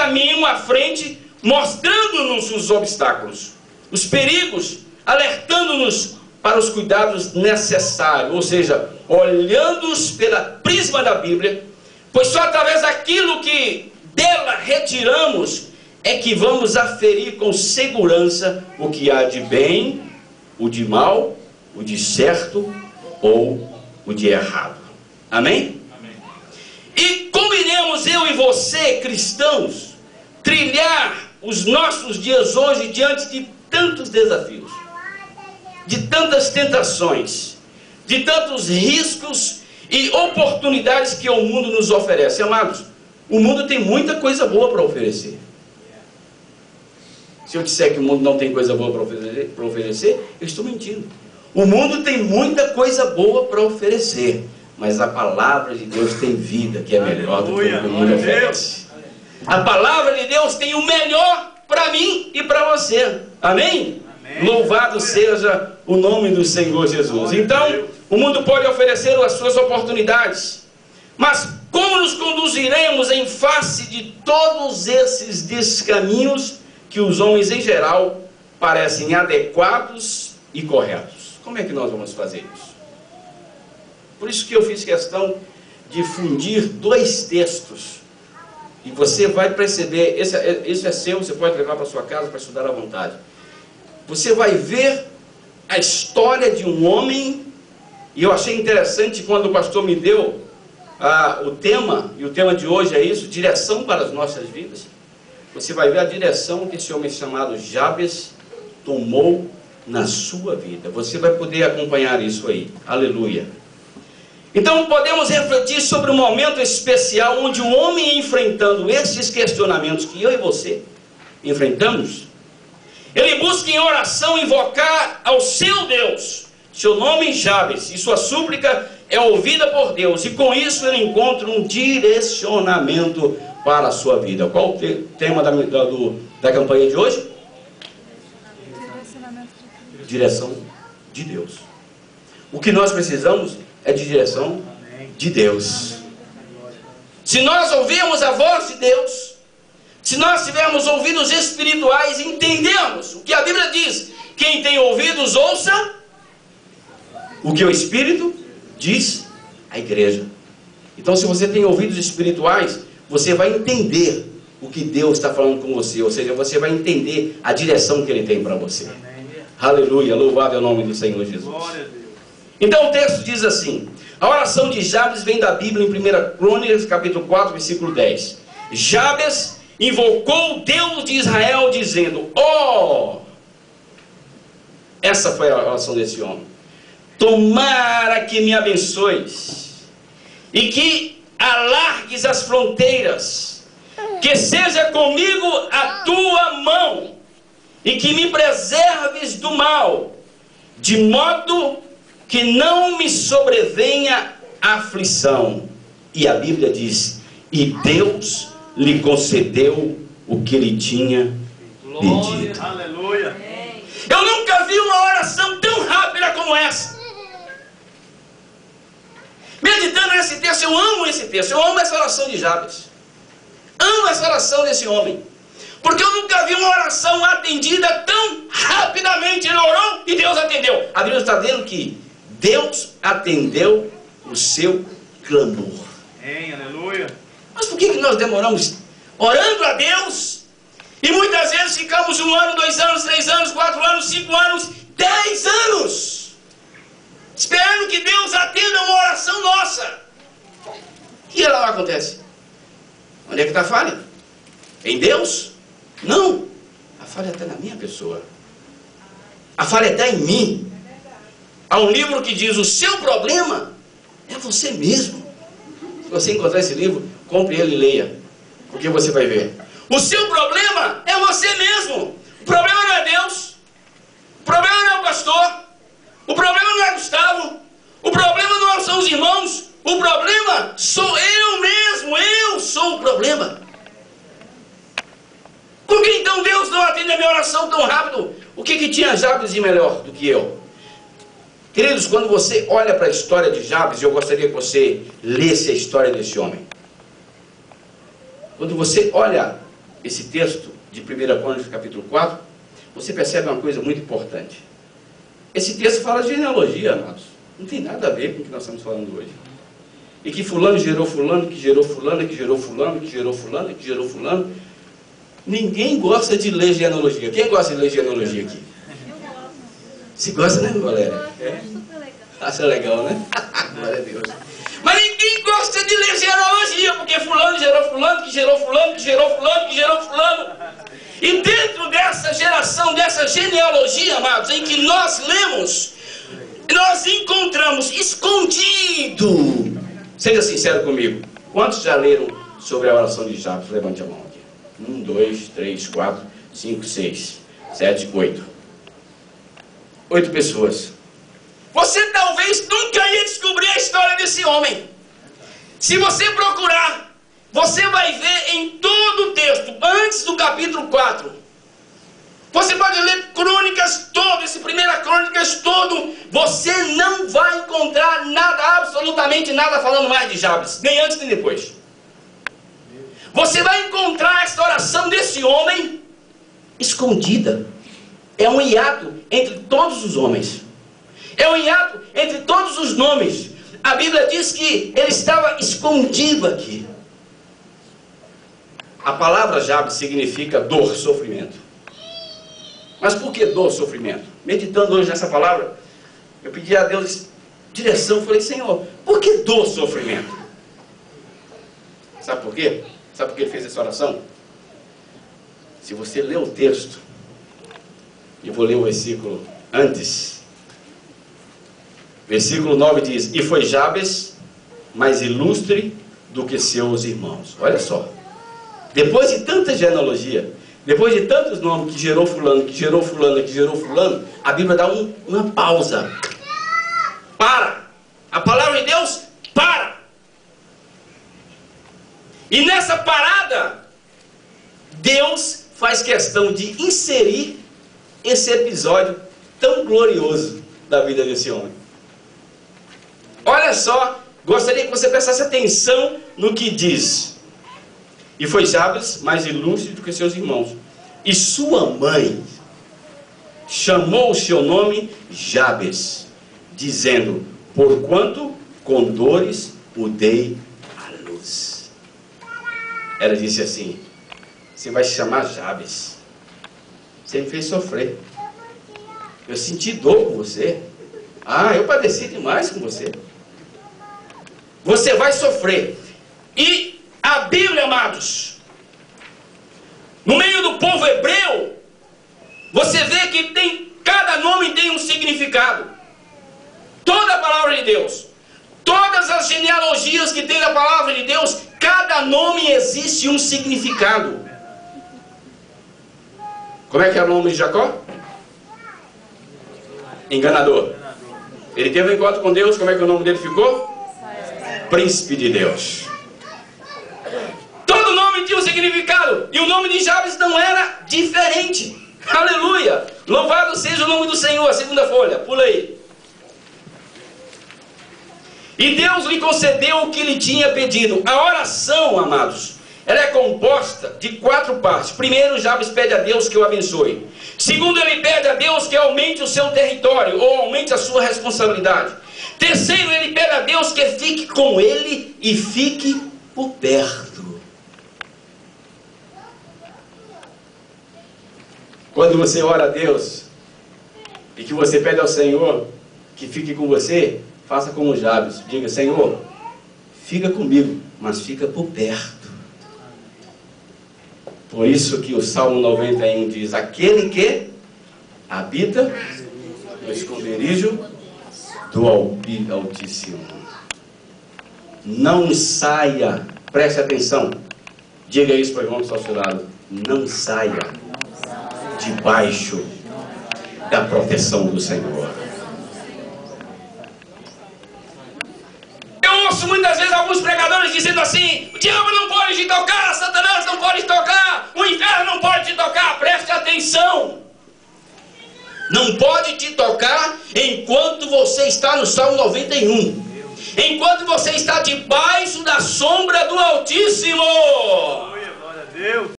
caminho à frente, mostrando-nos os obstáculos, os perigos, alertando-nos para os cuidados necessários, ou seja, olhando-os pela prisma da Bíblia, pois só através daquilo que dela retiramos é que vamos aferir com segurança o que há de bem, o de mal, o de certo ou o de errado. Amém? Amém. E como iremos eu e você, cristãos, trilhar os nossos dias hoje diante de tantos desafios, de tantas tentações, de tantos riscos e oportunidades que o mundo nos oferece? Amados, o mundo tem muita coisa boa para oferecer. Se eu disser que o mundo não tem coisa boa para oferecer, eu estou mentindo. O mundo tem muita coisa boa para oferecer, mas a palavra de Deus tem vida, que é melhor do que o que o mundo oferece. A palavra de Deus tem o melhor para mim e para você. Amém? Amém? Louvado seja o nome do Senhor Jesus. Então, o mundo pode oferecer as suas oportunidades, mas como nos conduziremos em face de todos esses descaminhos que os homens em geral parecem adequados e corretos? Como é que nós vamos fazer isso? Por isso que eu fiz questão de fundir 2 textos, e você vai perceber, esse é seu, você pode levar para sua casa para estudar à vontade. Você vai ver a história de um homem, e eu achei interessante quando o pastor me deu o tema, e o tema de hoje é isso, direção para as nossas vidas. Você vai ver a direção que esse homem chamado Jabes tomou na sua vida. Você vai poder acompanhar isso aí. Aleluia. Então podemos refletir sobre um momento especial onde o homem, enfrentando esses questionamentos que eu e você enfrentamos, ele busca em oração invocar ao seu Deus, seu nome Jabes, e sua súplica é ouvida por Deus, e com isso ele encontra um direcionamento para a sua vida. Qual o tema da campanha de hoje? Direção de Deus. O que nós precisamos é de direção de Deus. Se nós ouvirmos a voz de Deus, se nós tivermos ouvidos espirituais, entendemos o que a Bíblia diz: quem tem ouvidos, ouça o que o Espírito diz à igreja. Então, se você tem ouvidos espirituais, você vai entender o que Deus está falando com você, ou seja, você vai entender a direção que Ele tem para você. Amém. Aleluia, louvado é o nome do Senhor Jesus. Glória a Deus. Então o texto diz assim: a oração de Jabes vem da Bíblia em 1 Crônicas, capítulo 4, versículo 10. Jabes invocou o Deus de Israel, dizendo: essa foi a oração desse homem. Tomara que me abençoes e que alargues as fronteiras, que seja comigo a tua mão e que me preserves do mal, de modo que não me sobrevenha aflição. E a Bíblia diz: e Deus lhe concedeu o que ele tinha pedido. Aleluia. Eu nunca vi uma oração tão rápida como essa. Meditando nesse texto, eu amo esse texto, eu amo essa oração de Jabes, amo essa oração desse homem, porque eu nunca vi uma oração atendida tão rapidamente. Ele orou e Deus atendeu. A Bíblia está dizendo que Deus atendeu o seu clamor. Amém, aleluia. Mas por que nós demoramos orando a Deus e muitas vezes ficamos 1 ano, 2 anos, 3 anos, 4 anos, 5 anos, 10 anos esperando que Deus atenda uma oração nossa? E ela não acontece. Onde é que está a falha? Em Deus? Não. A falha está na minha pessoa. A falha está em mim. Há um livro que diz: o seu problema é você mesmo. Se você encontrar esse livro, compre ele e leia, porque você vai ver. O seu problema é você mesmo. O problema não é Deus. O problema não é o pastor. O problema não é Gustavo. O problema não são os irmãos. O problema sou eu mesmo. Eu sou o problema. Por que então Deus não atende a minha oração tão rápido? O que tinha Jabes de melhor do que eu? Queridos, quando você olha para a história de Jabes, eu gostaria que você lesse a história desse homem. Quando você olha esse texto de 1 Crônicas, capítulo 4, você percebe uma coisa muito importante. Esse texto fala de genealogia, amados. Não tem nada a ver com o que nós estamos falando hoje. E que fulano gerou fulano, que gerou fulano, que gerou fulano, que gerou fulano, que gerou fulano. Ninguém gosta de ler genealogia. Quem gosta de ler genealogia aqui? Se gosta, né, Valéria? É? Acha legal, né? Glória a Deus. Mas ninguém gosta de ler genealogia, porque fulano gerou fulano, que gerou fulano, que gerou fulano, que gerou fulano. E dentro dessa geração, dessa genealogia, amados, em que nós lemos, nós encontramos escondido. Seja sincero comigo. Quantos já leram sobre a oração de Jabes? Levante a mão aqui. 1, 2, 3, 4, 5, 6, 7, 8. 8 pessoas. Você talvez nunca ia descobrir a história desse homem. Se você procurar, você vai ver em todo o texto, antes do capítulo 4. Você pode ler Crônicas todo, esse 1 Crônicas todo. Você não vai encontrar nada, absolutamente nada, falando mais de Jabes, nem antes nem depois. Você vai encontrar esta oração desse homem escondida. É um hiato entre todos os homens. É um hiato entre todos os nomes. A Bíblia diz que ele estava escondido aqui. A palavra Jabes significa dor, sofrimento. Mas por que dor, sofrimento? Meditando hoje nessa palavra, eu pedi a Deus direção. Falei, Senhor, por que dor, sofrimento? Sabe por quê? Sabe por que ele fez essa oração? Se você ler o texto, eu vou ler o versículo antes. Versículo 9 diz: e foi Jabes mais ilustre do que seus irmãos. Olha só. Depois de tanta genealogia, depois de tantos nomes que gerou fulano, que gerou fulano, que gerou fulano, a Bíblia dá uma pausa. Para. A palavra de Deus para. E nessa parada, Deus faz questão de inserir esse episódio tão glorioso da vida desse homem. Olha só, gostaria que você prestasse atenção no que diz. E foi Jabes mais ilustre do que seus irmãos. E sua mãe chamou o seu nome Jabes, dizendo: porquanto com dores o dei à luz. Ela disse assim: você vai se chamar Jabes. Você me fez sofrer. Eu senti dor com você. Ah, eu padeci demais com você. Você vai sofrer. E a Bíblia, amados, no meio do povo hebreu, você vê que cada nome tem um significado. Toda a palavra de Deus, todas as genealogias que tem na palavra de Deus, cada nome existe um significado. Como é que é o nome de Jacó? Enganador. Ele teve um encontro com Deus, como é que o nome dele ficou? Príncipe de Deus. Todo nome tinha um significado. E o nome de Jabes não era diferente. Aleluia. Louvado seja o nome do Senhor. A segunda folha, pula aí. E Deus lhe concedeu o que lhe tinha pedido. A oração, amados, ela é composta de 4 partes. Primeiro, Jabes pede a Deus que o abençoe. Segundo, ele pede a Deus que aumente o seu território, ou aumente a sua responsabilidade. Terceiro, ele pede a Deus que fique com ele e fique por perto. Quando você ora a Deus e que você pede ao Senhor que fique com você, faça como Jabes. Diga: Senhor, fica comigo, mas fica por perto. Por isso que o Salmo 91 diz: aquele que habita no esconderijo do Altíssimo. Não saia, preste atenção, diga isso para o irmão que está ao seu lado: não saia debaixo da proteção do Senhor. Eu ouço muitas vezes alguns pregadores dizendo assim: o diabo não pode te tocar, Satanás não pode te tocar, o inferno não pode te tocar. Preste atenção. Não pode te tocar enquanto você está no Salmo 91. Enquanto você está debaixo da sombra do Altíssimo. Glória a Deus.